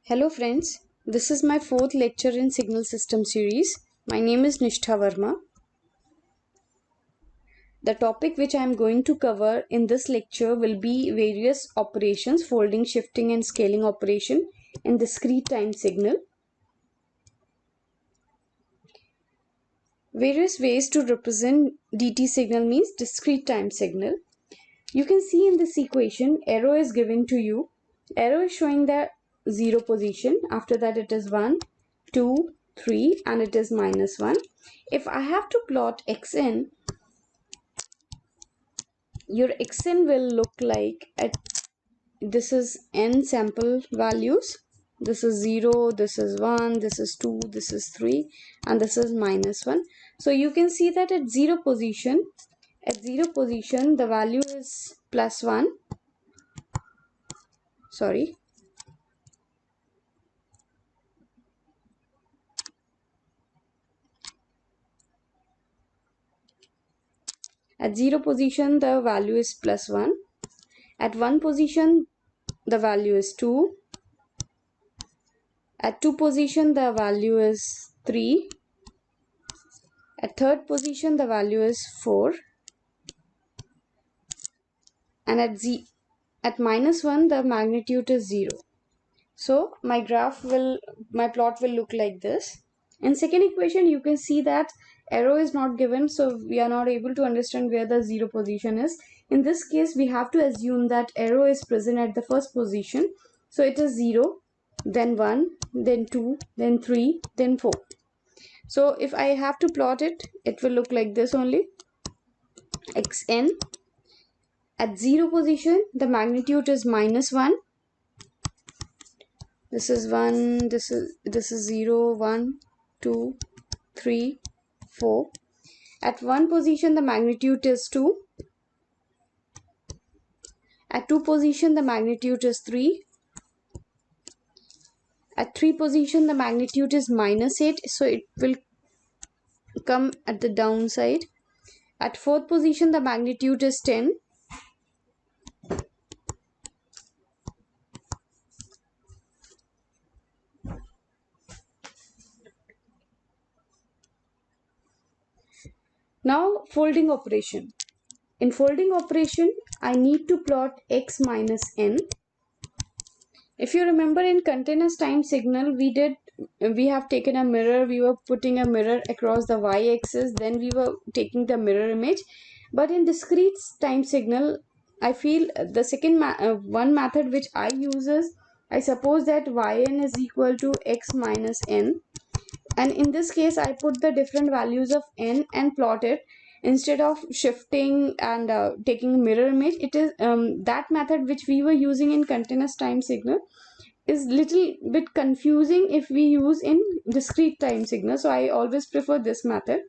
Hello friends, this is my fourth lecture in Signal System series. My name is Nishtha Verma. The topic which I am going to cover in this lecture will be various operations, folding, shifting and scaling operation in discrete time signal. Various ways to represent DT signal means discrete time signal. You can see in this equation, arrow is given to you. Arrow is showing the 0 position. After that it is 1, 2, 3 and it is -1. If I have to plot xn, your xn will look like this is n sample values. This is 0, this is 1, this is 2, this is 3 and this is -1. So you can see that at 0 position, the value is +1. Sorry. At 0 position, the value is +1. At 1 position, the value is 2. At 2 position, the value is 3. At third position, the value is 4. And at -1, the magnitude is 0. So my plot will look like this. In second equation, you can see that arrow is not given, so we are not able to understand where the 0 position is. In this case, we have to assume that arrow is present at the first position. So it is 0, then 1, then 2, then 3, then 4. So if I have to plot it, it will look like this only. Xn. At 0 position, the magnitude is -1. This is 1, this is 0, 1, 2, 3, 4. At 1 position, the magnitude is 2. At 2 position, the magnitude is 3. At 3 position, the magnitude is -8, so it will come at the downside. At 4th position, the magnitude is 10. Now folding operation. In folding operation, I need to plot x minus n. If you remember, in continuous time signal, we have taken a mirror, we were putting a mirror across the y-axis, then we were taking the mirror image. But in discrete time signal, I feel the second one method which I use is, I suppose that yn is equal to x minus n. And in this case, I put the different values of n and plot it. Instead of shifting and taking mirror image, it is that method which we were using in continuous time signal is little bit confusing if we use in discrete time signal. So I always prefer this method.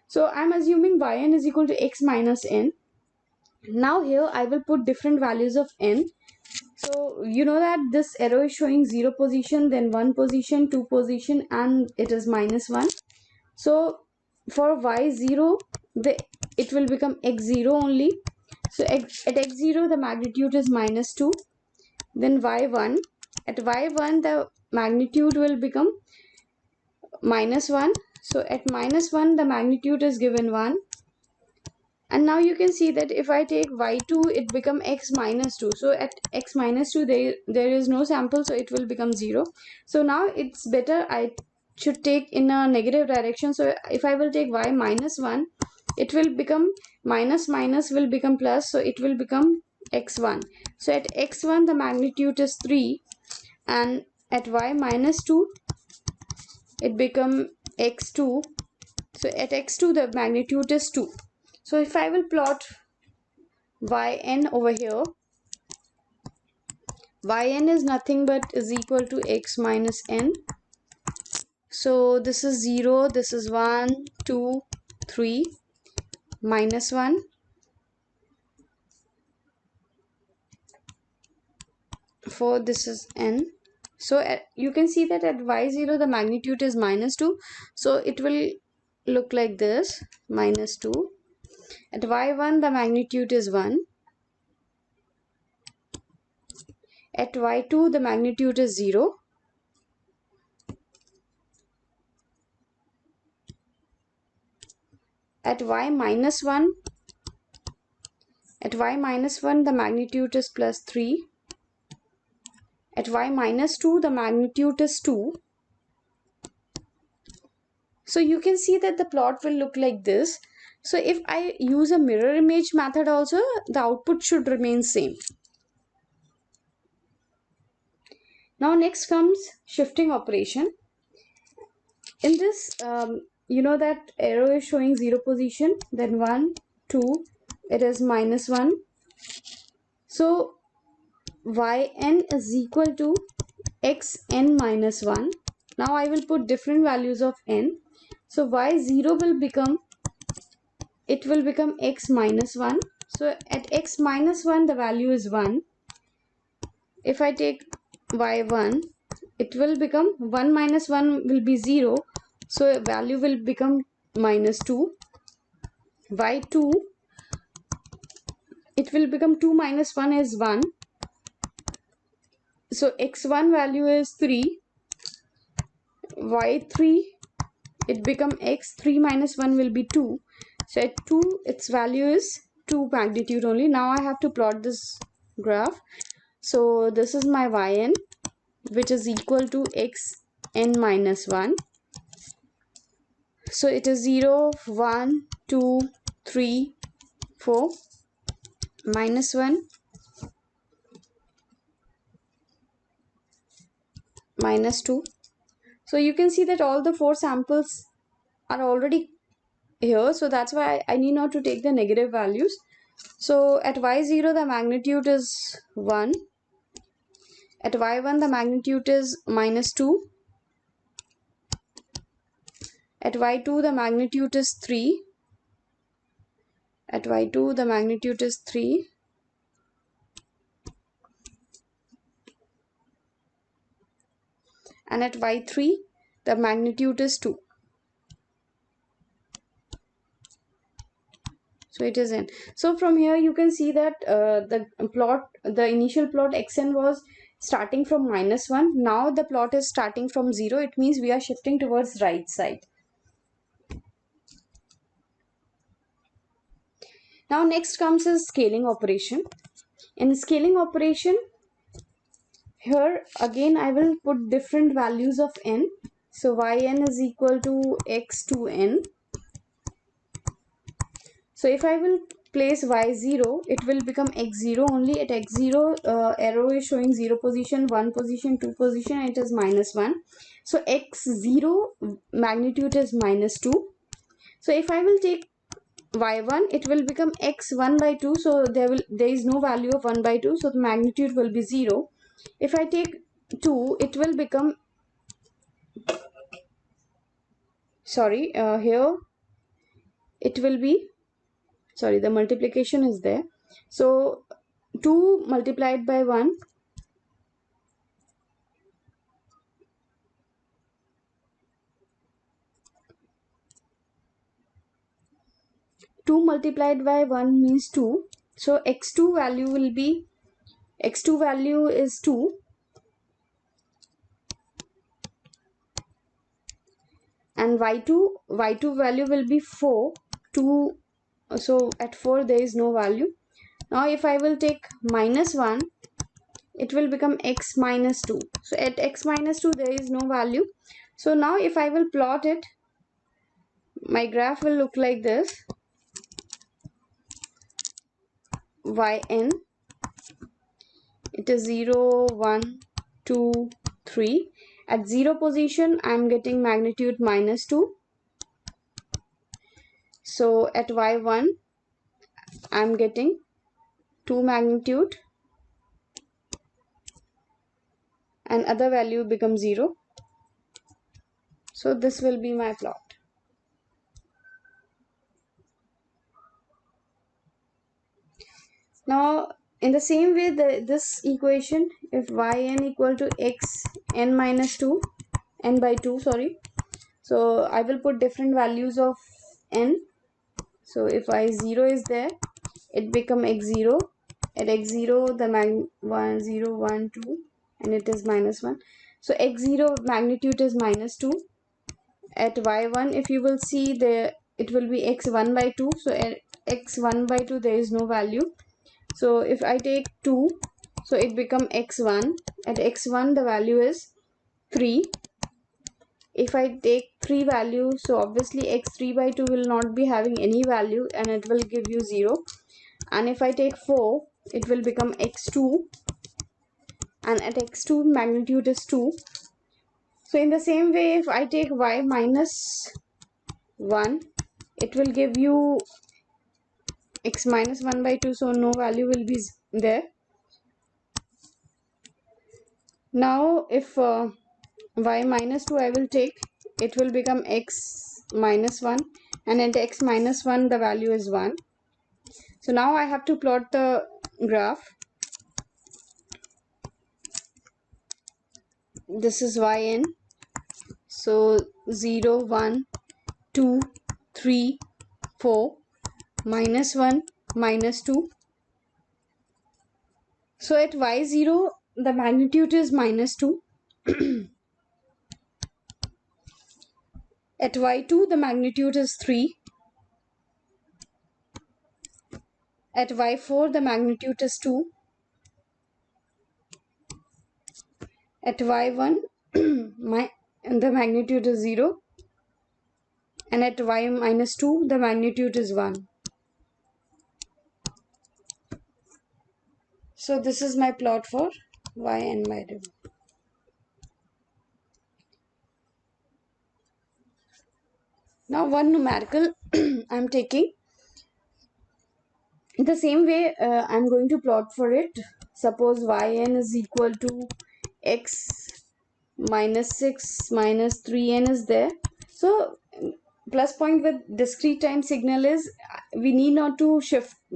So I'm assuming yn is equal to x minus n. Now here I will put different values of n. So you know that this arrow is showing 0 position, then 1 position, 2 position and it is -1. So for y0, it will become x0 only. So at x0, the magnitude is -2. Then y1, at y1, the magnitude will become -1. So at -1, the magnitude is given 1. And now you can see that if I take y2, it become x minus 2. So at x minus 2, there is no sample, so it will become 0. So now it's better I should take in a negative direction. So if I will take y minus 1, it will become minus will become plus. So it will become x1. So at x1, the magnitude is 3. And at y minus 2, it become x2. So at x2, the magnitude is 2. So if I will plot yn over here, yn is nothing but is equal to x minus n. So this is 0, this is 1, 2, 3, -1. For this is n. So you can see that at y0, the magnitude is -2. So it will look like this, -2. At y1, the magnitude is 1. At y2, the magnitude is 0. At y minus 1, the magnitude is plus 3. At y minus 2, the magnitude is 2. So you can see that the plot will look like this. So if I use a mirror image method also, the output should remain same. Now next comes shifting operation. In this, you know that arrow is showing 0 position, then 1, 2, it is minus 1. So yn is equal to xn minus 1. Now I will put different values of n. So y0 will become, it will become x minus 1. So at x minus 1, the value is 1. If I take y1, it will become 1 minus 1 will be 0. So value will become minus 2. y2, it will become 2 minus 1 is 1. So x1 value is 3. y3, it become x, 3 minus 1 will be 2. So at 2, its value is 2 magnitude only. Now I have to plot this graph. So this is my yn, which is equal to xn minus 1. So it is 0, 1, 2, 3, 4, minus 1, minus 2. So you can see that all the 4 samples are already here. So that's why I need not to take the negative values. So at y0, the magnitude is 1. At y1, the magnitude is minus 2. At y2, the magnitude is 3. At y2, the magnitude is 3. And at y3, the magnitude is 2. So it is n. So from here you can see that the initial plot xn was starting from minus 1. Now the plot is starting from 0. It means we are shifting towards right side. Now next comes is scaling operation. In scaling operation, here again I will put different values of n. So yn is equal to x to n. So if I will place y0, it will become x0 only. At x0, arrow is showing 0 position, 1 position, 2 position, it is minus 1. So x0 magnitude is minus 2. So if I will take y1, it will become x1 by 2. So there is no value of 1 by 2. So the magnitude will be 0. If I take 2, it will become, here it will be, the multiplication is there. So 2 multiplied by 1, means 2. So x2 value will be, x2 value is 2. And y2 value will be 4. 2. So at 4 there is no value. Now if I will take minus 1, it will become x minus 2. So at x minus 2 there is no value. So now if I will plot it, my graph will look like this. Yn, it is 0, 1, 2, 3. At 0 position I am getting magnitude minus 2. So at y1 I am getting 2 magnitude and other value becomes 0. So this will be my plot. Now in the same way, this equation, if yn equal to x n minus 2, n by 2, so I will put different values of n. So if y0 is there, it become x0. At x0 the 1, 0, 1, 2, and it is minus 1. So x0 magnitude is minus 2. At y1, if you will see, the it will be x1 by 2. So at x1 by 2 there is no value. So if I take 2, so it become x1. At x1 the value is 3. If I take 3 value, so obviously x3 by 2 will not be having any value and it will give you 0. And if I take 4, it will become x2, and at x2 magnitude is 2. So in the same way, if I take y minus 1, it will give you x minus 1 by 2, so no value will be there. Now if y minus 2 I will take, it will become x minus 1, and at x minus 1 the value is 1. So now I have to plot the graph. This is yn. So 0, 1, 2, 3, 4, minus 1, minus 2. So at y0 the magnitude is minus 2. At y2 the magnitude is 3. At y4 the magnitude is 2. At y1 the magnitude is 0. And at y minus 2 the magnitude is 1. So this is my plot for y and y. Now one numerical I'm taking. In the same way, I'm going to plot for it. Suppose yn is equal to x minus 6 minus 3n is there. So plus point with discrete time signal is we need not to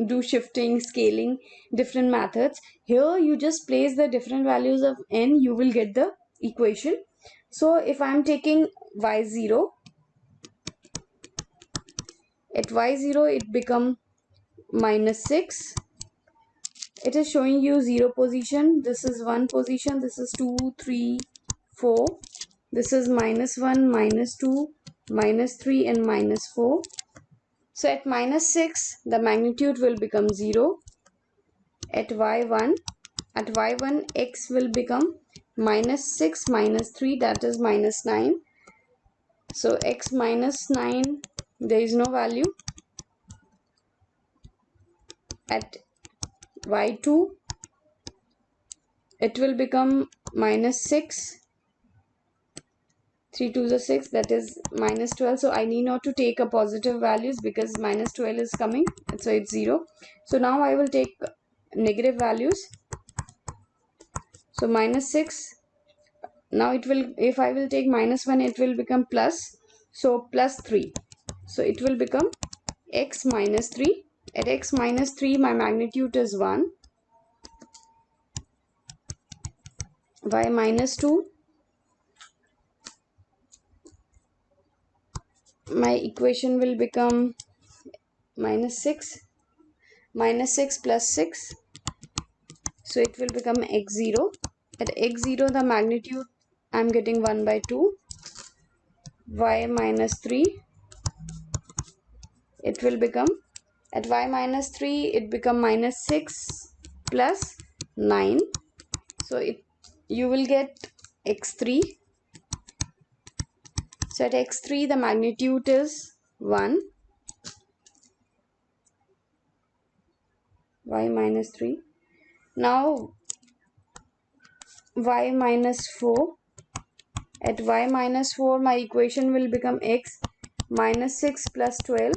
do shifting, scaling, different methods. Here you just place the different values of n, you will get the equation. So if I'm taking y0, at y0 it become minus 6. It is showing you 0 position. This is 1 position. This is 2, 3, 4. This is minus 1, minus 2, minus 3 and minus 4. So at minus 6 the magnitude will become 0. At y1 x will become minus 6 minus 3, that is minus 9. So x minus 9, there is no value. At y2 it will become minus 6, 3 to the 6, that is minus 12. So I need not to take a positive values because minus 12 is coming, so it's 0. So now I will take negative values. So minus 6, now it will, if I will take minus 1, it will become plus, so plus 3. So it will become x minus 3. At x minus 3 my magnitude is 1. Y minus 2, my equation will become minus 6 plus 6, so it will become x0. At x0 the magnitude I'm getting 1 by 2. Y minus 3, it will become, at y minus 3 it become minus 6 plus 9, so you will get x3. So at x3 the magnitude is 1. Y minus 3. Now y minus 4. At y minus 4 my equation will become x minus 6 plus 12.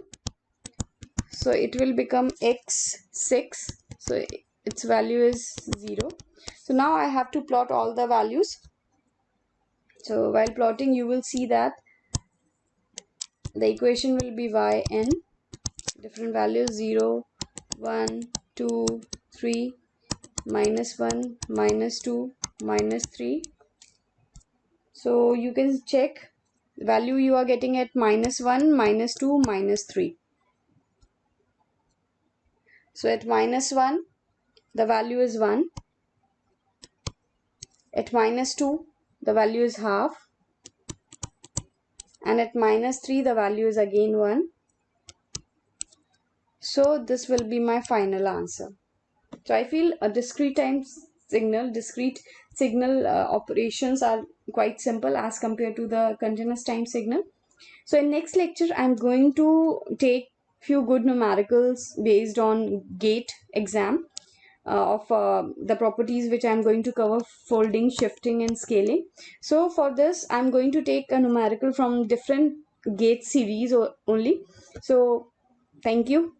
So it will become x6. So its value is 0. So now I have to plot all the values. So while plotting you will see that the equation will be yn, different values 0, 1, 2, 3, minus 1, minus 2, minus 3. So you can check the value you are getting at minus 1, minus 2, minus 3. So at minus 1 the value is 1. At minus 2 the value is half. And at minus 3 the value is again 1. So this will be my final answer. So I feel a discrete signal operations are quite simple as compared to the continuous time signal. So in next lecture, I'm going to take few good numericals based on gate exam of the properties which I'm going to cover: folding, shifting, and scaling. So for this, I'm going to take a numerical from different gate series only. So thank you.